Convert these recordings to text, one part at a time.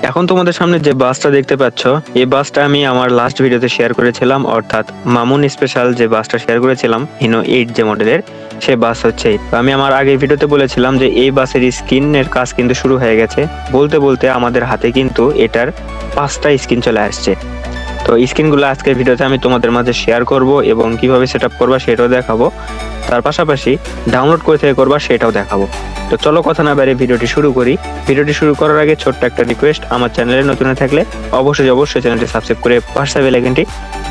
এখন তোমাদের সামনে যে বাসটা দেখতে পাচ্ছ, এই বাসটা আমি আমার লাস্ট ভিডিওতে শেয়ার করেছিলাম, অর্থাৎ মামুন স্পেশাল যে বাসটা শেয়ার করেছিলাম হিনো 8 যে মডেলের, সেই বাস হচ্ছে এই। তো আমি আমার আগের ভিডিওতে বলেছিলাম যে এই বাসের স্ক্রিনের কাজ কিন্তু শুরু হয়ে গেছে। বলতে বলতে আমাদের হাতে কিন্তু এটার 5টা স্ক্রিন চলে আসছে। তো স্ক্রিনগুলো আজকের ভিডিওতে আমি তোমাদের মাঝে শেয়ার করব এবং কিভাবে সেটআপ করবা সেটাও দেখাবো। তার পাশাপাশি ডাউনলোড করে থেকে করবা সেটাও দেখাবো। তো চলো কথা না বাইরে ভিডিওটি শুরু করি। ভিডিওটি শুরু করার আগে ছোট্ট একটা রিকোয়েস্ট, আমার চ্যানেলে নতুন হয়ে থাকলে অবশ্যই চ্যানেলটি সাবস্ক্রাইব করে পাশে বেল আইকনটি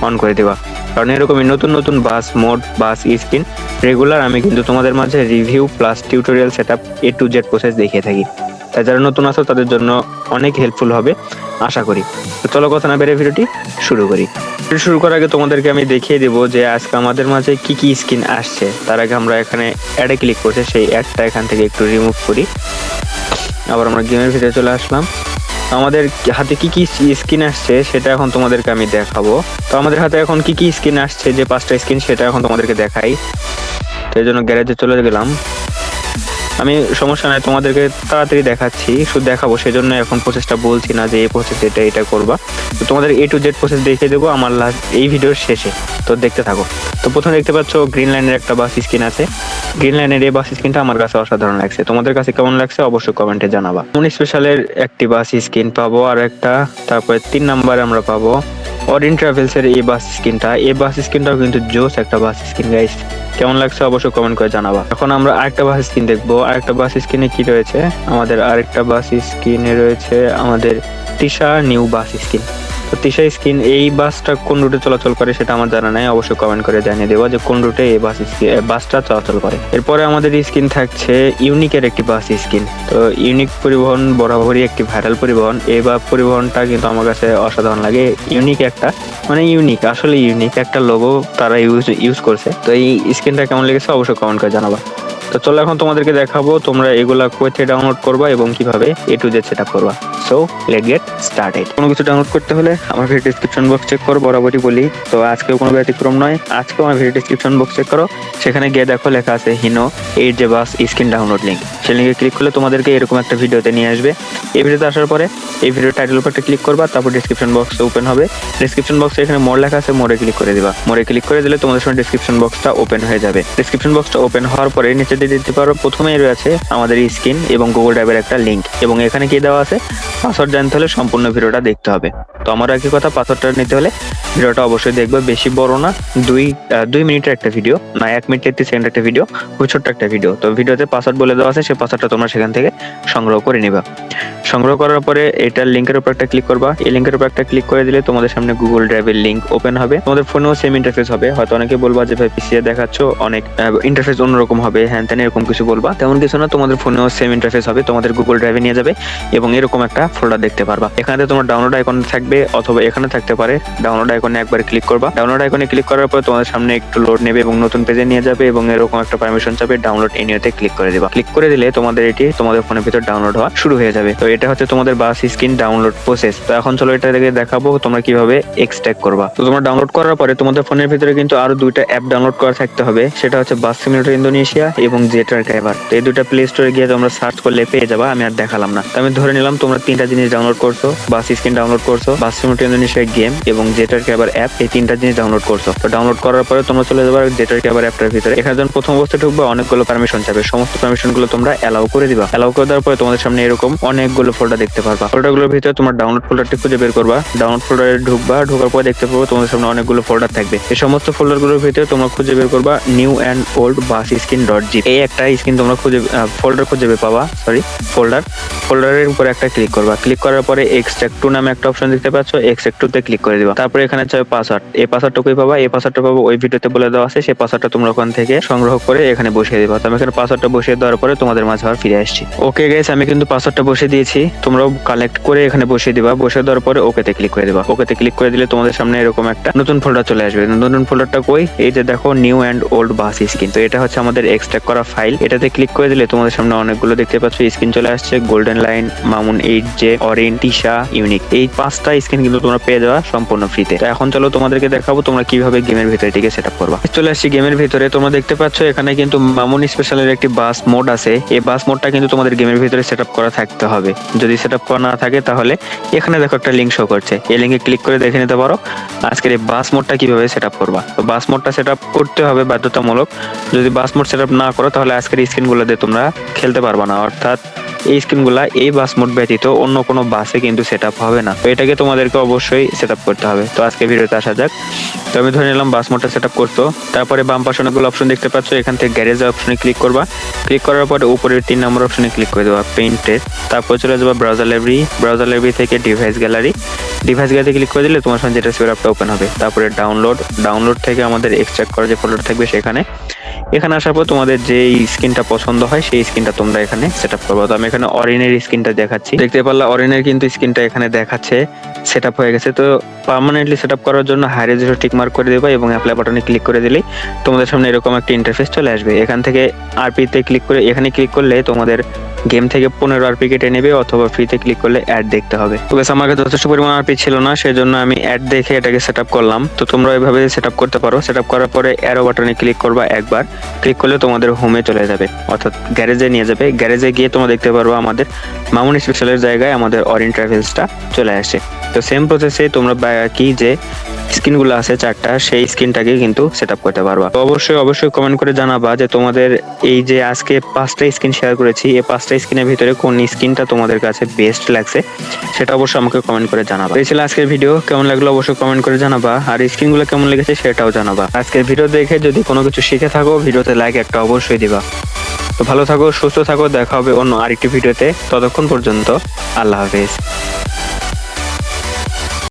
অন করে দিবা, কারণ এরকমই নতুন নতুন বাস মোড, বাস স্ক্রিন রেগুলার আমি কিন্তু তোমাদের মাঝে review plus tutorial setup A to Z process দেখিয়ে থাকি। তাই যারা নতুন আছো তাদের জন্য অনেক হেল্পফুল হবে আশা করি। তো চলো কথা না বেরিয়ে ভিডিওটি শুরু করি। শুরু করার আগে তোমাদেরকে আমি দেখিয়ে দেবো যে আজকে আমাদের মাঝে কি কি স্ক্রিন আসছে। তার আগে আমরা এখানে অ্যাডে ক্লিক করছি, সেই অ্যাডটা এখান থেকে একটু রিমুভ করি। আবার আমরা গেমের ভিতরে চলে আসলাম। আমাদের হাতে কি কি স্ক্রিন আসছে সেটা এখন তোমাদেরকে আমি দেখাবো। তো আমাদের হাতে এখন কি কি স্ক্রিন আসছে, যে 5টা স্ক্রিন, সেটা এখন তোমাদেরকে দেখাই। তো এই জন্য গ্যারেজে চলে গেলাম আমি। সমস্যা নাই, তোমাদেরকে তাড়াতাড়ি দেখাচ্ছি, শুধু দেখাবো, সেজন্য এখন প্রসেসটা বলছি না যে এই প্রসেস এটা করবা। তো তোমাদের A to Z প্রসেস দেখিয়ে দেবো আমার লাস্ট এই ভিডিওর শেষে, তো দেখতে থাকো। তো প্রথমে দেখতে পাচ্ছ গ্রিন লাইনের একটা বাস স্ক্রিন আছে। গ্রিন লাইনের এই বাস স্ক্রিনটা আমার কাছে অসাধারণ লাগছে। তোমাদের কাছে কেমন লাগছে অবশ্যই কমেন্টে জানাবা। স্পেশালের একটি বাস স্ক্রিন পাবো আর একটা, তারপরে 3 নম্বরে আমরা পাবো অরিন ট্রাভেলস এর এই বাস স্ক্রিনটা। এই বাস স্ক্রিনটাও কিন্তু জোস একটা বাস স্ক্রিন গাইস, কেমন লাগছে অবশ্যই কমেন্ট করে জানাবা। এখন আমরা আরেকটা বাস স্ক্রিন দেখবো। আরেকটা বাস স্ক্রিনে কি রয়েছে, আমাদের আরেকটা বাস স্ক্রিনে রয়েছে আমাদের তিশা নিউ বাস স্ক্রিন। তো তিশা স্ক্রিন, এই বাসটা কোন রুটে চলাচল করে সেটা আমার জানা নাই, অবশ্যই কমেন্ট করে জানিয়ে দেবো যে কোন রুটে এই বাসটা চলাচল করে। এরপরে আমাদের স্ক্রিন থাকছে ইউনিকের একটি বাস স্ক্রিন। তো ইউনিক পরিবহন বরাবরই একটি ভাইরাল পরিবহন। এই পরিবহনটা কিন্তু আমার কাছে অসাধারণ লাগে। ইউনিক একটা, মানে ইউনিক, আসলে ইউনিক একটা লোগো তারা ইউজ করছে। তো এই স্ক্রিনটা কেমন লেগেছে অবশ্যই কমেন্ট করে জানাবা। তো চলো এখন তোমাদেরকে দেখাবো তোমরা এগুলা কোথা থেকে ডাউনলোড করবা এবং কিভাবে A to Z সেটআপ করবা। So let's get started. কোনো কিছু ডাউনলোড করতে হলে আমার ভিডিও ডেসক্রিপশন বক্স চেক করো, বরাবরই বলি। তো আজকেও কোনো ব্যতিক্রম নয়, আজকেও আমার ভিডিও ডেসক্রিপশন বক্স চেক করো, সেখানে গিয়ে দেখো লেখা আছে হিনো 8 যে বাস স্ক্রিন ডাউনলোড লিঙ্ক। সেই লিঙ্কে ক্লিক করলে তোমাদেরকে এরকম একটা ভিডিওতে নিয়ে আসবে। এই ভিডিওতে আসার পরে এই ভিডিওর টাইটেলের উপর একটা ক্লিক করবা, তারপর ডেসক্রিপশন বক্স ওপেন হবে। ডেসক্রিপশন বক্সে এখানে মোর লেখা আছে, মোরে ক্লিক করে দিবা। মোরে ক্লিক করে দিলে তোমাদের সামনে ডেসক্রিপশন বক্সটা ওপেন হয়ে যাবে। ডেসক্রিপশন বক্সটা ওপেন হওয়ার পরে নিচে দিয়ে দিতে পারো, প্রথমেই রয়েছে আমাদের স্ক্রিন এবং গুগল ড্রাইভের একটা লিঙ্ক, এবং এখানে কি দেওয়া আছে পাসওয়ার্ড জানতে হলে সম্পূর্ণ ভিডিওটা দেখতে হবে। তো আমার একই কথা, পাসওয়ার্ডটা নিতে হলে ভিডিওটা অবশ্যই দেখবে, বেশি বড় না, 2 মিনিটের একটা ভিডিও, না 1 মিনিট 33 সেকেন্ড একটা ভিডিও, খুব ছোট্ট একটা ভিডিও। তো ভিডিওতে পাসওয়ার্ড বলে দেওয়া আছে, সেই পাসওয়ার্ডটা তোমরা সেখান থেকে সংগ্রহ করে নিবা। সংগ্রহ করার পরে এটার লিঙ্কের উপর একটা ক্লিক করবা। এই লিঙ্কের উপর একটা ক্লিক করে দিলে তোমাদের সামনে গুগল ড্রাইভের লিঙ্ক ওপেন হবে। তোমাদের ফোনেও সেম ইন্টারফেস হবে। হয়তো অনেকে বলবা যে ভাই পিসি এ দেখাচ্ছ অনেক ইন্টারফেস অন্যরকম হবে, হ্যান ত্যান এরকম কিছু বলবা, তেমন কিছু না। তোমাদের ফোনেও সেম ইন্টারফেস হবে, তোমাদের গুগল ড্রাইভে নিয়ে যাবে এবং এরকম একটা ফোল্ডার দেখতে পারবা। এখানে তোমার ডাউনলোড আইকন থাকবে, অথবা এখানে থাকতে পারে। ডাউনলোড আইকনে একবার ক্লিক করবা। ডাউনলোড আইকনে ক্লিক করার পর তোমাদের সামনে একটু লোড নেবে এবং নতুন পেজে নিয়ে যাবে, এবং এরকম একটা পারমিশন চাবে, ডাউনলোড এনিওতে ক্লিক করে দিবা। ক্লিক করে দিলে তোমাদের এটি তোমাদের ফোনের ভিতর ডাউনলোড হওয়া শুরু হয়ে যাবে। তো এটা হচ্ছে তোমাদের বাস স্ক্রিন ডাউনলোড প্রসেস। তো এখন চলো এটা থেকে দেখাবো তোমরা কিভাবে এক্সট্রাক্ট করবা। তো তোমরা ডাউনলোড করার পরে তোমাদের ফোনের ভিতরে কিন্তু আরো 2টা অ্যাপ ডাউনলোড করা থাকতে হবে, সেটা হচ্ছে বাস সিমুলেটর ইন্দোনেশিয়া এবং জেটার ড্রাইভার। তো এই 2টা প্লে স্টোরে গিয়ে তোমরা সার্চ করলে পেয়ে যাবা, আমি আর দেখালাম না। তো আমি ধরে নিলাম তোমরা 3টা জিনিস ডাউনলোড করছো, বাস স্ক্রিন ডাউনলোড করছো, বাস সিমুলেটর ইন্দোনেশিয়া গেম এবং জেটার ড্রাইভার অ্যাপ, এই 3টা জিনিস ডাউনলোড করছো। তো ডাউনলোড করার পরে তোমরা চলে যাবে জেটার ড্রাইভার অ্যাপটার ভিতরে। এখানে যখন প্রথম অবস্থায় ঢুকবা অনেকগুলো পারমিশন চাবে, সমস্ত পারমিশন গুলো তোমরা অ্যালাউ করে দিবা। অ্যালাউ করে দেওয়ার পরে তোমাদের সামনে এরকম অনেকগুলো ফোল্ডার দেখতে পারবা। ফোল্ডারগুলোর ভিতরে তোমার ডাউনলোড ফোল্ডারটি খুঁজে বের করবা। ডাউনলোড ফোল্ডারে ঢুকবা, ঢোকার পর দেখতে পাবো তোমাদের সামনে অনেকগুলো ফোল্ডার থাকবে। এই সমস্ত ফোল্ডারগুলোর ভিতরে তোমরা খুঁজে বের করবা new and old bus screen .zip। এই একটা স্ক্রিন তোমরা ফোল্ডার খুঁজে বের পাবা, ফোল্ডারের উপর একটা ক্লিক করবা। ক্লিক করার পরে এক্সট্রাক্ট টু নামে একটা অপশন দেখতে পাচ্ছ, এক্সট্রাক্ট টু তে ক্লিক করে দিবা। তারপরে এখানে চাই পাসওয়ার্ড। এই পাসওয়ার্ডটা কই পাবা, এই পাসওয়ার্ডটা পাবো ওই ভিডিওতে বলে দেওয়া আছে, সেই পাসওয়ার্ডটা তোমরা ওখান থেকে সংগ্রহ করে এখানে বসিয়ে দিবা। তো আমি এখানে পাসওয়ার্ডটা বসিয়ে দেওয়ার পরে তোমাদের মাঝে আবার ফিরে আসছি। ওকে গাইস, আমি কিন্তু পাসওয়ার্ডটা বসিয়ে দিয়েছি, তোমরাও কালেক্ট করে এখানে বসিয়ে দিবা। বসিয়ে দেওয়ার পরে ওকেতে ক্লিক করে দিবা। ওকেতে ক্লিক করে দিলে তোমাদের সামনে এরকম একটা নতুন ফোল্ডার চলে আসবে। নতুন ফোল্ডারটা কই, এই যে দেখো new and old bus screen. তো এটা হচ্ছে আমাদের এক্সট্রাক্ট করা ফাইল। এটাতে ক্লিক করে দিলে তোমাদের সামনে অনেকগুলো দেখতে পাচ্ছ স্ক্রিন চলে আসছে, golden line, Mamun 8 J, Orin, Tisha, unique. এই 5টা স্ক্রিন কিন্তু তোমরা পেয়ে যাওয়া সম্পূর্ণ ফ্রিতে। তো এখন চলো তোমাদেরকে দেখাবো তোমরা কিভাবে গেমের ভিতরে এটিকে সেটআপ করবা। চলে আসছি গেমের ভিতরে। তোমরা দেখতে পাচ্ছ এখানে কিন্তু মামুন স্পেশালের একটি বাস মোড আছে। এই বাস মোডটা কিন্তু তোমাদের গেমের ভিতরে সেটআপ করা থাকতে হবে। যদি সেট আপ করা না থাকে তাহলে এখানে দেখো একটা লিঙ্ক শো করছে, এই লিঙ্কে ক্লিক করে দেখে নিতে পারো আজকের এই বাস মোডটা কিভাবে সেট আপ করবা। তো বাস মোডটা সেট আপ করতে হবে বাধ্যতামূলক, যদি বাস মোড সেট আপ না করো তাহলে আজকের স্ক্রিনগুলো দিয়ে তোমরা খেলতে পারবা না, অর্থাৎ এই স্ক্রিনগুলা এই বাস মোড ব্যতীত অন্য কোনো বাসে কিন্তু সেট আপ হবে না। তো এটাকে তোমাদেরকে অবশ্যই সেট আপ করতে হবে। তো আজকে ভিডিওতে আসা যাক। তো আমি ধরে নিলাম বাস মোডটা সেট আপ করতো, তারপরে বাম পাশে অনেকগুলো অপশন দেখতে পাচ্ছ, এখান থেকে গ্যারেজ অপশনে ক্লিক করবা। ক্লিক করার পরে উপরের 3 নম্বর অপশনে ক্লিক করে দেবা পেইন্টেড, তারপর চলে যাবা ব্রাউজার লাইব্রেরি থেকে ডিভাইস গ্যালারিতে ক্লিক করে দিলে তোমার সামনে যেটা সেভ অ্যাপটা ওপেন হবে। তারপরে ডাউনলোড থেকে আমাদের এক্সট্রাক্ট করা যে ফোল্ডার থাকবে এখানে আসার পর তোমাদের যে স্ক্রিনটা পছন্দ হয় সেই স্ক্রিনটা তোমরা এখানে সেট আপ করবো। তো আমি এখানে অরিনের স্ক্রিনটা দেখাচ্ছি, দেখতে পারলা অরিনের কিন্তু স্ক্রিনটা এখানে দেখাচ্ছে সেট আপ হয়ে গেছে। তো পার্মানেন্টলি সেট আপ করার জন্য হাই রেজোলিউশন টিক মার্ক করে দেবা এবং অ্যাপ্লাই বাটনে ক্লিক করে দিলেই তোমাদের সামনে এরকম একটা ইন্টারফেস চলে আসবে। এখান থেকে আরপিতে ক্লিক করে এখানে ক্লিক করলে তোমাদের গেম থেকে 15 আরপি কেটে নেবে, অথবা ফ্রিতে ক্লিক করলে অ্যাড দেখতে হবে। তো বেশ আমার কাছে যথেষ্ট পরিমাণ আরপি ছিল না, সেজন্য আমি অ্যাড দেখে এটাকে সেট আপ করলাম। তো তোমরা এভাবে সেট আপ করতে পারো। সেট আপ করার পরে অ্যারো বাটনে ক্লিক করবা, একবার ক্লিক করলে তোমাদের হোমে চলে যাবে, অর্থাৎ গ্যারেজে নিয়ে যাবে। গ্যারেজে গিয়ে তোমরা দেখতে পারবো আমাদের মামুন স্পেশালের জায়গায় আমাদের অরিন ট্রাভেলসটা চলে আসে। তো সেম প্রসেসে তোমরা কি যে স্ক্রিনগুলো আছে 4টা, সেই স্ক্রিনটাকে কিন্তু সেট আপ করতে পারবা। তো অবশ্যই কমেন্ট করে জানাবা যে তোমাদের এই যে আজকে 5টা স্ক্রিন শেয়ার করেছি, এই 5টা স্ক্রিনের ভিতরে কোন স্ক্রিনটা তোমাদের কাছে বেস্ট লাগছে সেটা অবশ্যই আমাকে কমেন্ট করে জানাবা। এই ছিল আজকের ভিডিও, কেমন লাগলো অবশ্যই কমেন্ট করে জানাবা, আর স্ক্রিনগুলো কেমন লেগেছে সেটাও জানাবা। আজকের ভিডিও দেখে যদি কোনো কিছু শিখে থাকো ভিডিওতে লাইক একটা অবশ্যই দিবা। তো ভালো থাকো, সুস্থ থাকো, দেখা হবে অন্য আরেকটি ভিডিওতে। ততক্ষণ পর্যন্ত আল্লাহ হাফেজ।